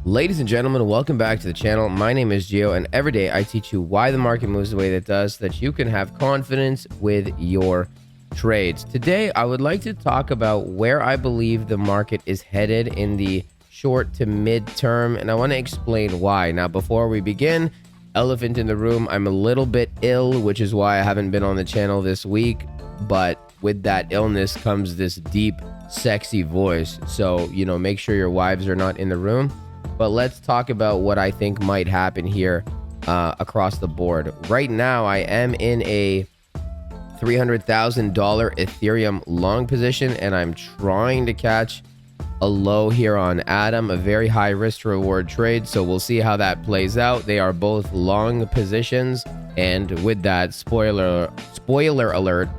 Ladies and gentlemen, welcome back to the channel. My name is Gio, and every day I teach you why the market moves the way that it does so that you can have confidence with your trades. Today, I would like to talk about where I believe the market is headed in the short to mid-term, and I want to explain why. Now, before we begin, elephant in the room, I'm a little bit ill, which is why I haven't been on the channel this week, but with that illness comes this deep, sexy voice. So, make sure your wives are not in the room. But let's talk about what I think might happen here across the board. Right now, I am in a $300,000 Ethereum long position, and I'm trying to catch a low here on Atom, a very high risk to reward trade. So we'll see how that plays out. They are both long positions. And with that, spoiler alert,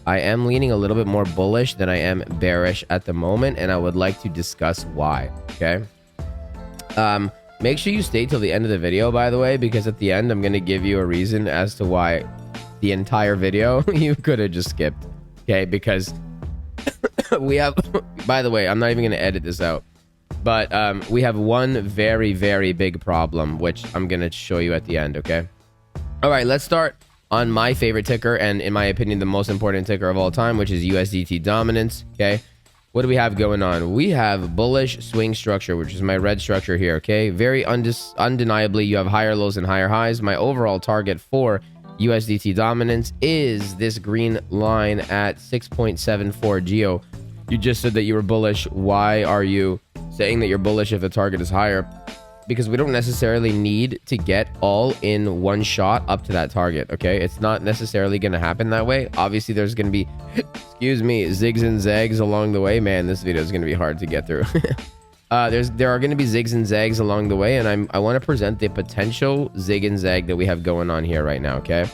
I am leaning a little bit more bullish than I am bearish at the moment, and I would like to discuss why. Okay. Make sure you stay till the end of the video, by the way, because at the end, I'm going to give you a reason as to why the entire video you could have just skipped. Okay. Because we have, by the way, I'm not even going to edit this out, but, we have one very, very big problem, which I'm going to show you at the end. Okay. All right, let's start on my favorite ticker. And in my opinion, the most important ticker of all time, which is USDT dominance. Okay. What do we have going on? We have bullish swing structure, which is my red structure here, okay? Very undeniably, you have higher lows and higher highs. My overall target for USDT dominance is this green line at 6.74 Geo. You just said that you were bullish. Why are you saying that you're bullish if the target is higher? Because we don't necessarily need to get all in one shot up to that target, okay? It's not necessarily going to happen that way. Obviously, there's going to be, excuse me, zigs and zags along the way. Man, this video is going to be hard to get through. There are going to be zigs and zags along the way, and I want to present the potential zig and zag that we have going on here right now, okay?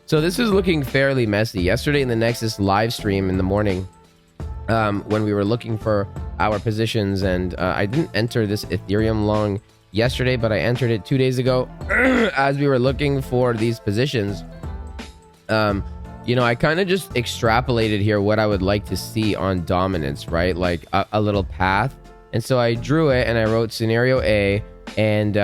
So this is looking fairly messy. Yesterday in the Nexus live stream in the morning, when we were looking for our positions, and I didn't enter this Ethereum long yesterday, but I entered it 2 days ago as we were looking for these positions. I kind of just extrapolated here what I would like to see on dominance, right? Like a little path. And so I drew it and I wrote scenario A, and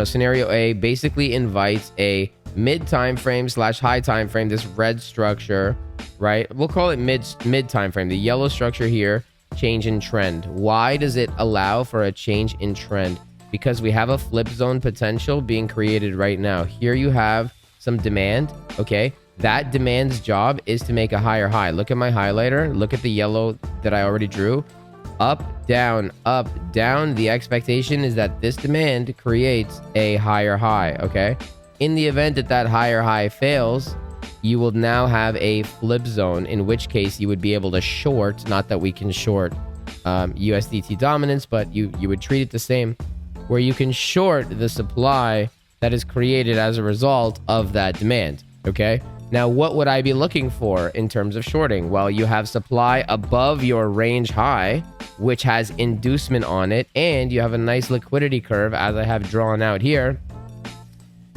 scenario A basically invites a mid time frame / high time frame, this red structure, right? We'll call it mid time frame. The yellow structure here, change in trend. Why does it allow for a change in trend? Because we have a flip zone potential being created right now. Here you have some demand, okay? That demand's job is to make a higher high. Look at my highlighter. Look at the yellow that I already drew. Up, down, up, down. The expectation is that this demand creates a higher high, okay? In the event that that higher high fails, you will now have a flip zone, in which case you would be able to short, not that we can short USDT dominance, but you would treat it the same, where you can short the supply that is created as a result of that demand, okay? Now, what would I be looking for in terms of shorting? Well, you have supply above your range high, which has inducement on it, and you have a nice liquidity curve, as I have drawn out here,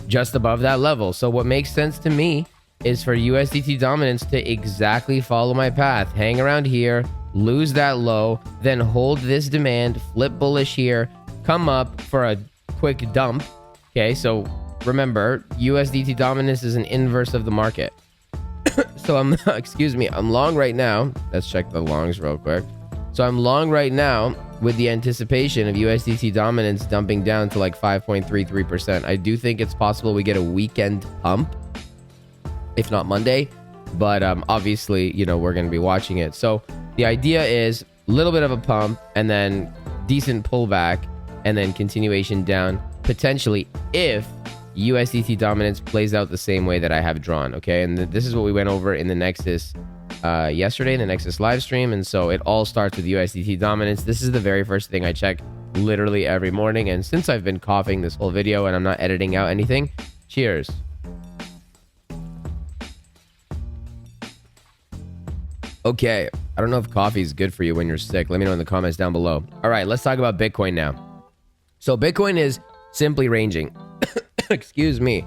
just above that level. So what makes sense to me is for USDT dominance to exactly follow my path, hang around here, lose that low, then hold this demand, flip bullish here, come up for a quick dump. Okay, so remember, USDT dominance is an inverse of the market. So I'm long right now. Let's check the longs real quick. So I'm long right now with the anticipation of USDT dominance dumping down to like 5.33%. I do think it's possible we get a weekend pump, if not Monday, but obviously, we're going to be watching it. So the idea is a little bit of a pump and then decent pullback, and then continuation down, potentially, if USDT dominance plays out the same way that I have drawn, okay? And this is what we went over in the Nexus yesterday, in the Nexus live stream. And so it all starts with USDT dominance. This is the very first thing I check literally every morning. And since I've been coughing this whole video and I'm not editing out anything, cheers. Okay, I don't know if coffee is good for you when you're sick. Let me know in the comments down below. All right, let's talk about Bitcoin now. So Bitcoin is simply ranging. Excuse me.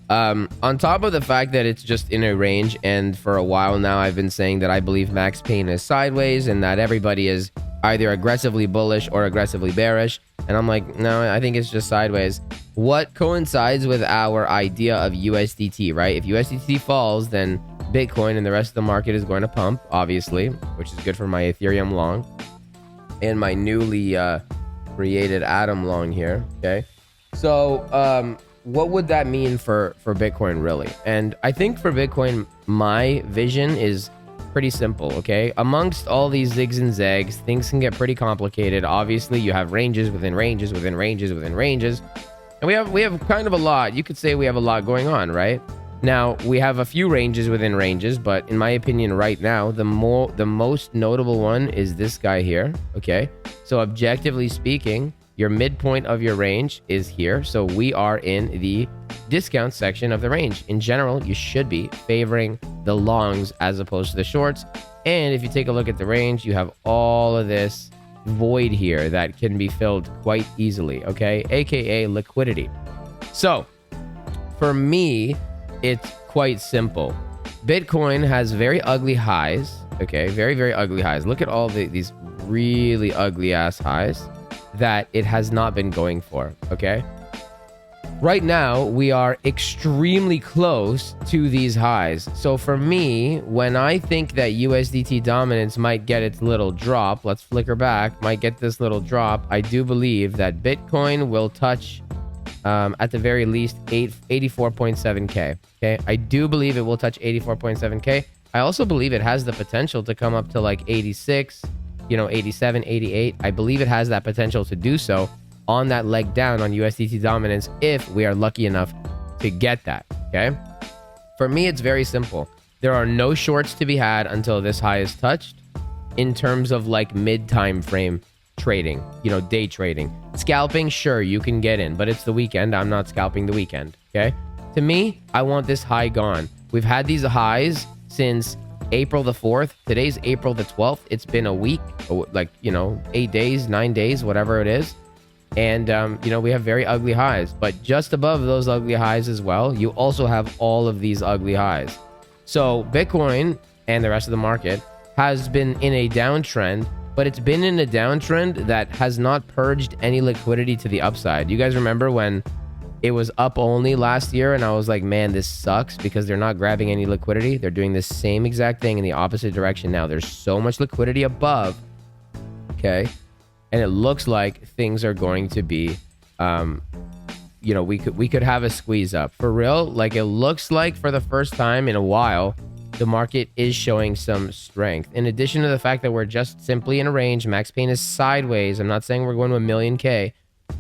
On top of the fact that it's just in a range, and for a while now I've been saying that I believe max pain is sideways and that everybody is either aggressively bullish or aggressively bearish. And I'm like, no, I think it's just sideways. What coincides with our idea of USDT, right? If USDT falls, then Bitcoin and the rest of the market is going to pump, obviously, which is good for my Ethereum long and my newly created Atom long here. Okay. So what would that mean for Bitcoin really? And I think for Bitcoin, my vision is pretty simple. Okay. Amongst all these zigs and zags, things can get pretty complicated. Obviously, you have ranges within ranges within ranges within ranges. And we have kind of a lot. You could say we have a lot going on, right? Now, we have a few ranges within ranges, but in my opinion right now, the most notable one is this guy here, okay? So objectively speaking, your midpoint of your range is here. So we are in the discount section of the range. In general, you should be favoring the longs as opposed to the shorts. And if you take a look at the range, you have all of this void here that can be filled quite easily, okay? AKA liquidity. So for me, it's quite simple. Bitcoin has very ugly highs, okay? Very, very ugly highs. Look at all these really ugly ass highs that it has not been going for, okay? Right now, we are extremely close to these highs. So for me, when I think that USDT dominance might get its little drop, let's flicker back, might get this little drop, I do believe that Bitcoin will touch at the very least 84.7K. Okay, I do believe it will touch 84.7K. I also believe it has the potential to come up to like 86, 87, 88. I believe it has that potential to do so on that leg down on USDT dominance if we are lucky enough to get that. Okay, for me, it's very simple. There are no shorts to be had until this high is touched in terms of like mid time frame trading, day trading. Scalping, sure, you can get in, but it's the weekend. I'm not scalping the weekend, okay? To me, I want this high gone. We've had these highs since April the 4th. Today's April the 12th. It's been a week, like, 8 days, 9 days, whatever it is. And, we have very ugly highs. But just above those ugly highs as well, you also have all of these ugly highs. So Bitcoin and the rest of the market has been in a downtrend, but it's been in a downtrend that has not purged any liquidity to the upside. You guys remember when it was up only last year and I was like, man, this sucks because they're not grabbing any liquidity. They're doing the same exact thing in the opposite direction now. There's so much liquidity above, okay? And it looks like things are going to be, we could have a squeeze up. For real, like it looks like for the first time in a while, the market is showing some strength. In addition to the fact that we're just simply in a range, max pain is sideways. I'm not saying we're going to 1,000,000 K,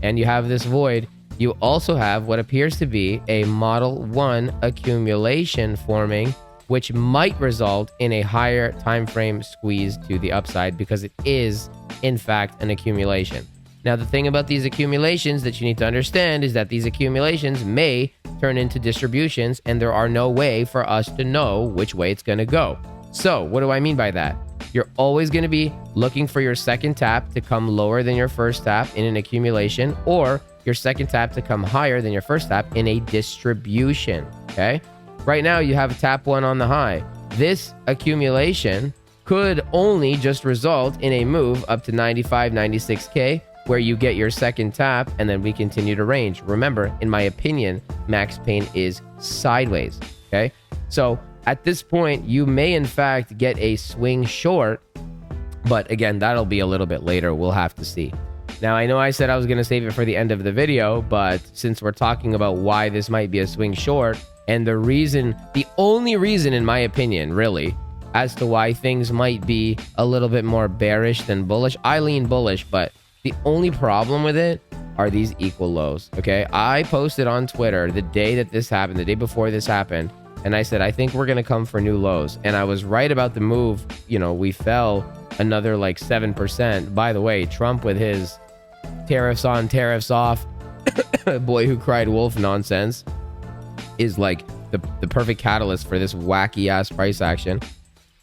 and you have this void. You also have what appears to be a Model 1 accumulation forming, which might result in a higher time frame squeeze to the upside because it is, in fact, an accumulation. Now, the thing about these accumulations that you need to understand is that these accumulations may turn into distributions, and there are no way for us to know which way it's going to go. So what do I mean by that? You're always going to be looking for your second tap to come lower than your first tap in an accumulation, or your second tap to come higher than your first tap in a distribution, okay? Right now, you have tap one on the high. This accumulation could only just result in a move up to 95, 96K, where you get your second tap and then we continue to range. Remember, in my opinion, max pain is sideways, okay? So at this point, you may in fact get a swing short, but again, that'll be a little bit later. We'll have to see. Now, I know I said I was going to save it for the end of the video, but since we're talking about why this might be a swing short, and the only reason in my opinion, really, as to why things might be a little bit more bearish than bullish, I lean bullish, but the only problem with it are these equal lows, okay? I posted on Twitter the day that this happened, the day before this happened, and I said, I think we're going to come for new lows. And I was right about the move. We fell another like 7%. By the way, Trump with his tariffs on, tariffs off, boy who cried wolf nonsense is like the perfect catalyst for this wacky ass price action.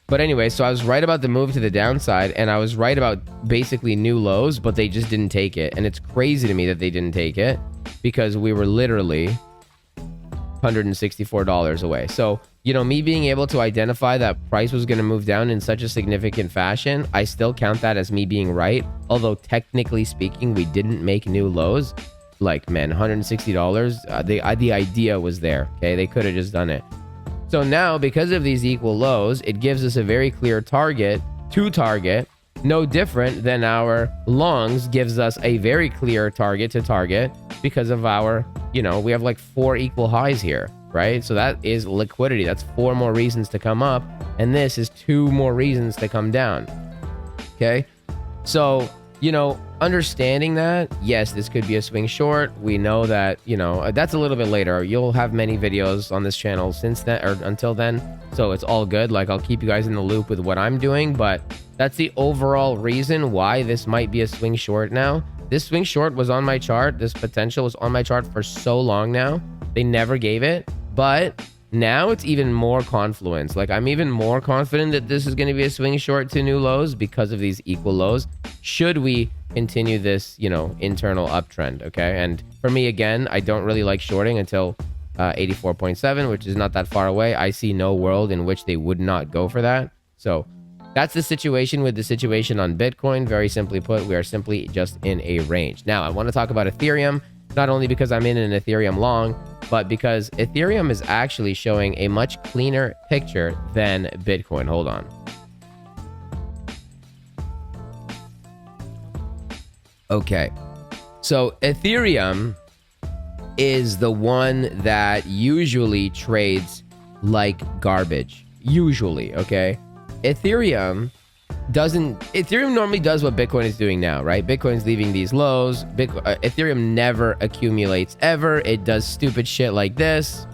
But anyway, so I was right about the move to the downside, and I was right about basically new lows, but they just didn't take it. And it's crazy to me that they didn't take it because we were literally $164 away. So you know, me being able to identify that price was going to move down in such a significant fashion, I still count that as me being right. Although technically speaking, we didn't make new lows. Like, man, $160, the idea was there. Okay, they could have just done it. So now, because of these equal lows, it gives us a very clear target to target. No different than our longs gives us a very clear target to target because of our, you know, we have like 4 equal highs here, right? So that is liquidity. That's 4 more reasons to come up. And this is 2 more reasons to come down. Okay. So, you know, understanding that, yes, this could be a swing short. We know that, you know, that's a little bit later. You'll have many videos on this channel since then or until then. So it's all good. Like, I'll keep you guys in the loop with what I'm doing, but that's the overall reason why this might be a swing short now. This swing short was on my chart. This potential was on my chart for so long now. They never gave it, but now it's even more confluence. Like, I'm even more confident that this is going to be a swing short to new lows because of these equal lows. Should we continue this, you know, internal uptrend, okay? And for me, again, I don't really like shorting until 84.7, which is not that far away. I see no world in which they would not go for that. So that's the situation with the situation on Bitcoin. Very simply put, we are simply just in a range. Now, I want to talk about Ethereum, not only because I'm in an Ethereum long, but because Ethereum is actually showing a much cleaner picture than Bitcoin. Hold on. Okay, so Ethereum is the one that usually trades like garbage. Usually, okay? Ethereum normally does what Bitcoin is doing now, right? Bitcoin's leaving these lows. Ethereum never accumulates ever. It does stupid shit like this.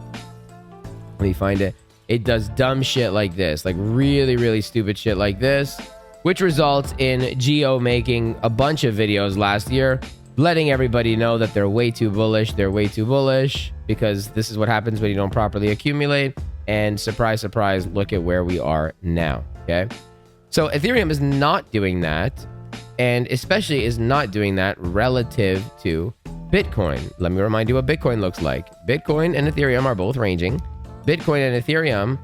Let me find it. It does dumb shit like this, like really, really stupid shit like this, which results in Geo making a bunch of videos last year, letting everybody know that they're way too bullish. They're way too bullish because this is what happens when you don't properly accumulate. And surprise, surprise, look at where we are now, okay? So Ethereum is not doing that, and especially is not doing that relative to Bitcoin. Let me remind you what Bitcoin looks like. Bitcoin and Ethereum are both ranging. Bitcoin and Ethereum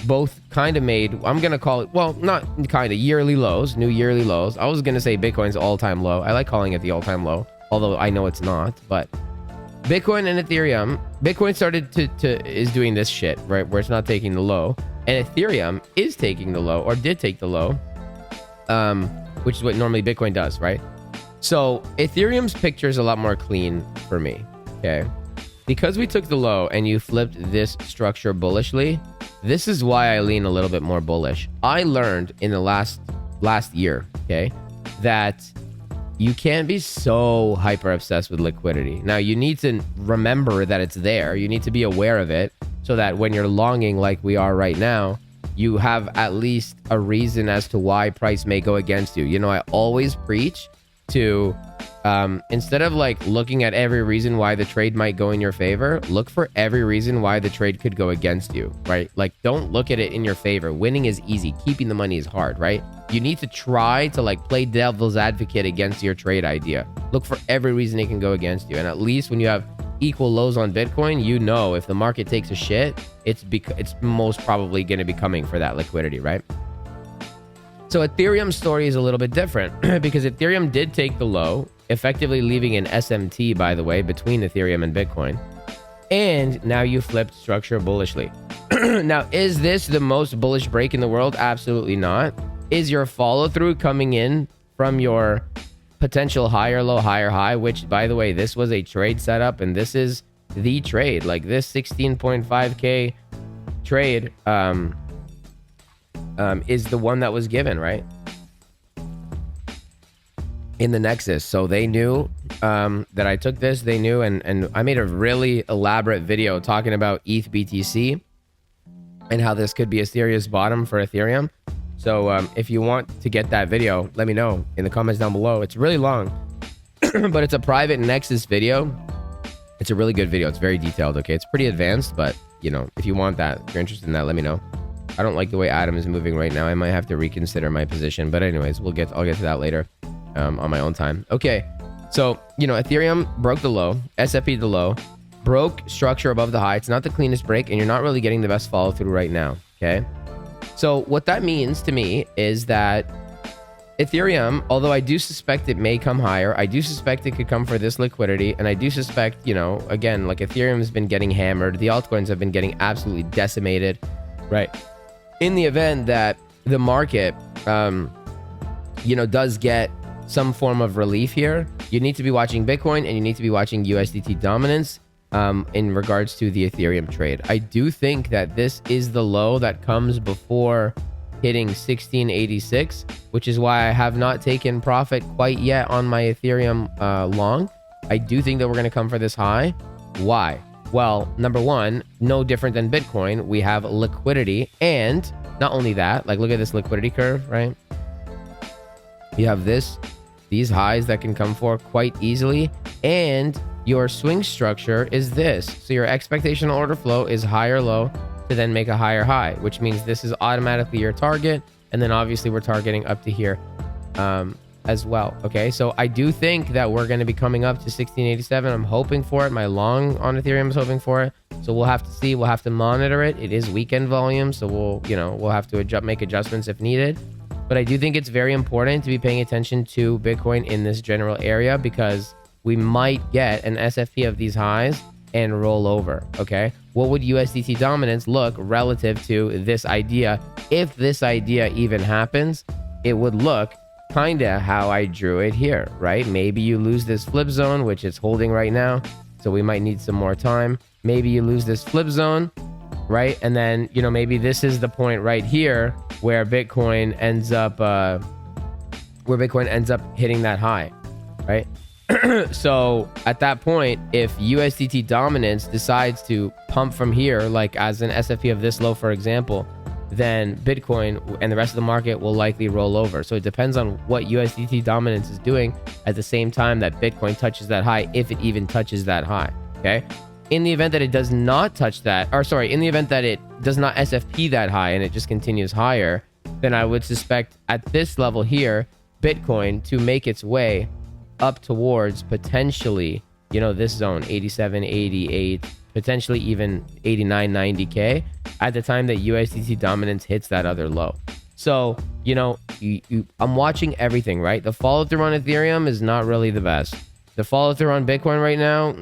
both kind of made, I'm going to call it, well, not kind of, yearly lows, new yearly lows. I was going to say Bitcoin's all-time low. I like calling it the all-time low, although I know it's not. But Bitcoin and Ethereum, Bitcoin started is doing this shit, right, where it's not taking the low. And Ethereum is taking the low, or did take the low, which is what normally Bitcoin does, right? So Ethereum's picture is a lot more clean for me, okay? Because we took the low and you flipped this structure bullishly, this is why I lean a little bit more bullish. I learned in the last year, okay, that you can't be so hyper obsessed with liquidity. Now, you need to remember that it's there. You need to be aware of it so that when you're longing like we are right now, you have at least a reason as to why price may go against you. You know, I always preach to, instead of like looking at every reason why the trade might go in your favor, look for every reason why the trade could go against you, right? Like, don't look at it in your favor. Winning is easy. Keeping the money is hard, right? You need to try to like play devil's advocate against your trade idea. Look for every reason it can go against you. And at least when you have equal lows on Bitcoin, you know, if the market takes a shit, it's most probably going to be coming for that liquidity, right? So Ethereum's story is a little bit different because Ethereum did take the low, effectively leaving an SMT, by the way, between Ethereum and Bitcoin. And now you flipped structure bullishly. Now, is this the most bullish break in the world? Absolutely not. Is your follow through coming in from your potential higher low, higher high, which, by the way, this was a trade setup and this is the trade, like this 16.5K trade is the one that was given, right? In the Nexus. So they knew that I took this, they knew, and I made a really elaborate video talking about ETH BTC and how this could be a serious bottom for Ethereum. So if you want to get that video, let me know in the comments down below. It's really long, but it's a private Nexus video. It's a really good video. It's very detailed, okay? It's pretty advanced, but, you know, if you want that, if you're interested in that, let me know. I don't like the way Atom is moving right now. I might have to reconsider my position, but anyways, I'll get to that later on my own time. Okay, so, you know, Ethereum broke the low, SFP'd the low. broke structure above the high. It's not the cleanest break, and you're not really getting the best follow through right now. Okay. So what that means to me is that Ethereum, although I do suspect it may come higher, I do suspect it could come for this liquidity, and I do suspect, you know, again, like Ethereum has been getting hammered, the altcoins have been getting absolutely decimated, right? In the event that the market, you know, does get some form of relief here, you need to be watching Bitcoin and you need to be watching USDT dominance in regards to the Ethereum trade. I do think that this is the low that comes before hitting 1686, which is why I have not taken profit quite yet on my Ethereum long. I do think that we're going to come for this high. Why? Well, number one, no different than Bitcoin, we have liquidity, and not only that, like look at this liquidity curve, right? You have these highs that can come for quite easily, and your swing structure is this. So your expectational order flow is higher low to then make a higher high, which means this is automatically your target. And then obviously we're targeting up to here as well. Okay, so I do think that we're going to be coming up to 1687. I'm hoping for it. My long on Ethereum is hoping for it. So we'll have to see. We'll have to monitor it. It is weekend volume, so we'll have to make adjustments if needed. But I do think it's very important to be paying attention to Bitcoin in this general area, because we might get an SFP of these highs and roll over. Okay, what would USDT dominance look relative to this idea? If this idea even happens, it would look kind of how I drew it here, right? Maybe you lose this flip zone, which it's holding right now, so we might need some more time. Maybe you lose this flip zone, right? And then, you know, maybe this is the point right here where Bitcoin ends up hitting that high, right? So at that point, if USDT dominance decides to pump from here, like as an SFP of this low, for example, then Bitcoin and the rest of the market will likely roll over. So it depends on what USDT dominance is doing at the same time that Bitcoin touches that high, if it even touches that high. Okay. In the event that it does not touch that, or sorry, in the event that it does not SFP that high and it just continues higher, then I would suspect at this level here, Bitcoin to make its way up towards potentially, you know, this zone, 87, 88, potentially even 89, 90K at the time that USDT dominance hits that other low. So, you know, I'm watching everything, right? The follow through on Ethereum is not really the best. The follow through on Bitcoin right now,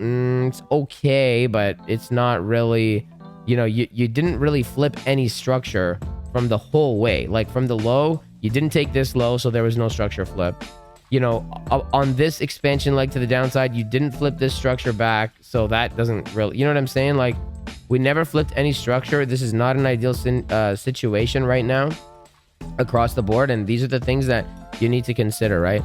it's okay, but it's not really, you know, you didn't really flip any structure from the whole way. Like from the low, you didn't take this low, so there was no structure flip. You know, on this expansion leg to the downside, you didn't flip this structure back, so that doesn't really, you know what I'm saying? Like, we never flipped any structure. This is not an ideal situation right now across the board, and these are the things that you need to consider, right?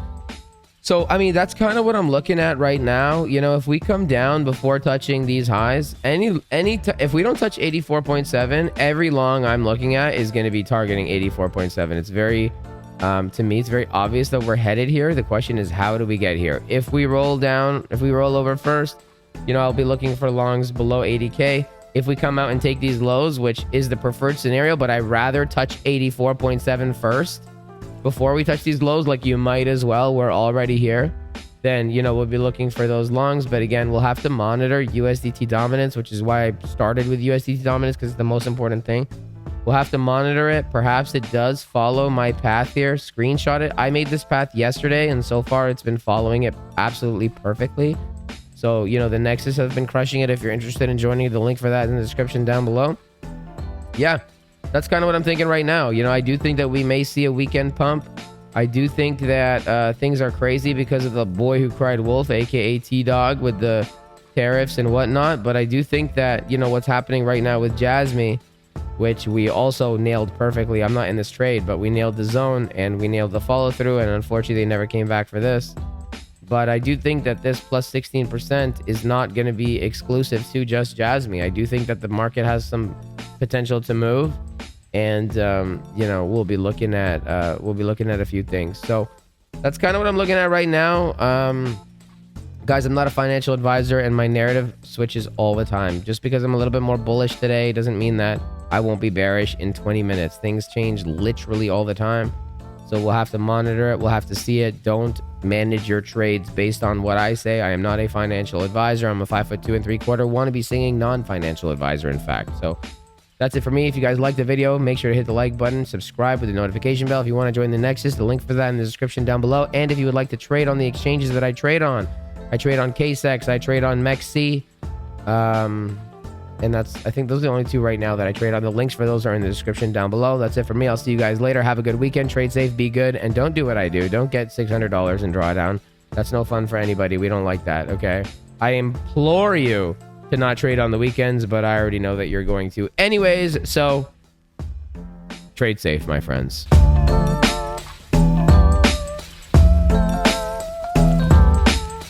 So, I mean, that's kind of what I'm looking at right now. You know, if we come down before touching these highs, if we don't touch 84.7, every long I'm looking at is going to be targeting 84.7. It's very, to me, it's very obvious that we're headed here. The question is, how do we get here? If we roll over first, you know, I'll be looking for longs below 80K. If we come out and take these lows, which is the preferred scenario, but I'd rather touch 84.7 first before we touch these lows, like you might as well, we're already here, then, you know, we'll be looking for those longs. But again, we'll have to monitor USDT dominance, which is why I started with USDT dominance, because it's the most important thing. We'll have to monitor it. Perhaps it does follow my path here. Screenshot it. I made this path yesterday, and so far it's been following it absolutely perfectly. So, you know, the Nexus has been crushing it. If you're interested in joining, the link for that in the description down below. Yeah, that's kind of what I'm thinking right now. You know, I do think that we may see a weekend pump. I do think that things are crazy because of the boy who cried wolf, aka T-Dog, with the tariffs and whatnot. But I do think that, you know, what's happening right now with Jasmine, which we also nailed perfectly. I'm not in this trade, but we nailed the zone and we nailed the follow through. And unfortunately, they never came back for this. But I do think that this plus 16% is not going to be exclusive to just Jasmine. I do think that the market has some potential to move. And you know, we'll be looking at a few things. So that's kind of what I'm looking at right now. Guys, I'm not a financial advisor, and my narrative switches all the time. Just because I'm a little bit more bullish today doesn't mean that I won't be bearish in 20 minutes. Things change literally all the time. So we'll have to monitor it. We'll have to see it. Don't manage your trades based on what I say. I am not a financial advisor. I'm a 5'2" 3/4" wannabe singing non-financial advisor, in fact. So that's it for me. If you guys liked the video, make sure to hit the like button, subscribe with the notification bell. If you want to join the Nexus, the link for that in the description down below. And if you would like to trade on the exchanges that I trade on KSEX, I trade on MEXC. And I think those are the only two right now that I trade on. The links for those are in the description down below. That's it for me. I'll see you guys later. Have a good weekend. Trade safe, be good, and don't do what I do. Don't get $600 in drawdown. That's no fun for anybody. We don't like that, okay? I implore you to not trade on the weekends, but I already know that you're going to anyways. So trade safe, my friends.